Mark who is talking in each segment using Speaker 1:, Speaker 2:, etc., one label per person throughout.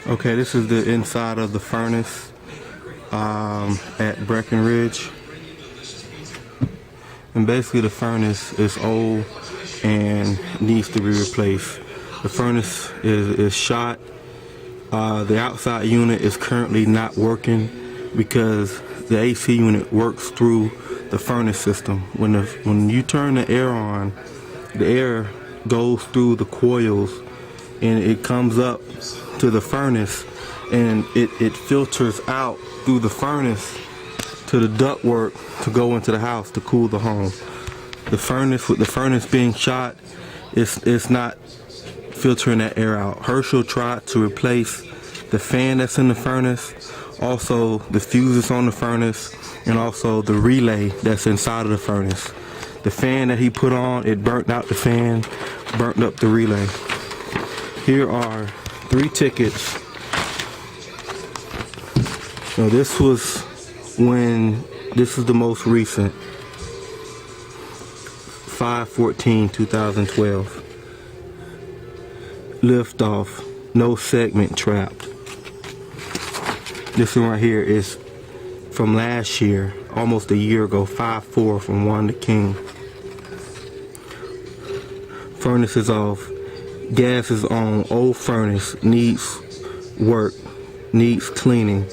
Speaker 1: Okay, this is the inside of the furnace at Breckenridge. And basically the furnace is old and needs to be replaced. The furnace is shot. The outside unit is currently not working because the AC unit works through the furnace system. When you turn the air on, the air goes through the coils and it comes up to the furnace, and it filters out through the furnace to the ductwork to go into the house to cool the home. The furnace, with the furnace being shot, it's not filtering that air out. Herschel tried to replace the fan that's in the furnace, also the fuses on the furnace, and also the relay that's inside of the furnace. The fan that he put on, it burnt out the fan, burnt up the relay. Here are 3 tickets. Now this is the most recent, 5/14/2012. Lift off, no segment trapped. This one right here is from last year, almost a year ago, 5/4 from Wanda King. Furnace is off. Gas is on. Old furnace needs work, needs cleaning.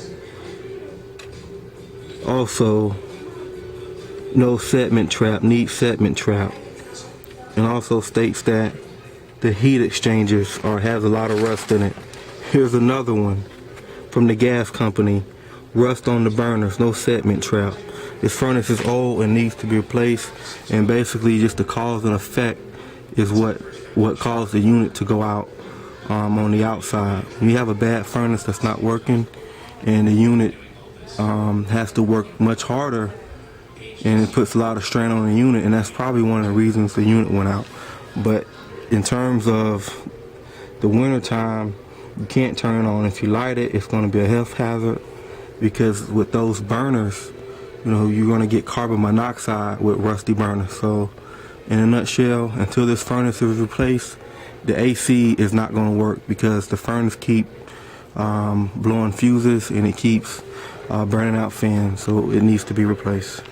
Speaker 1: Also, no segment trap, needs segment trap. And also states that the heat exchangers has a lot of rust in it. Here's another one from the gas company. Rust on the burners, no segment trap. This furnace is old and needs to be replaced, and basically just the cause and effect is what caused the unit to go out on the outside. When you have a bad furnace that's not working and the unit has to work much harder, and it puts a lot of strain on the unit, and that's probably one of the reasons the unit went out. But in terms of the winter time, you can't turn it on. If you light it, it's going to be a health hazard, because with those burners, you know, you're going to get carbon monoxide with rusty burners. So in a nutshell, until this furnace is replaced, the AC is not going to work, because the furnace keep blowing fuses and it keeps burning out fans, so it needs to be replaced.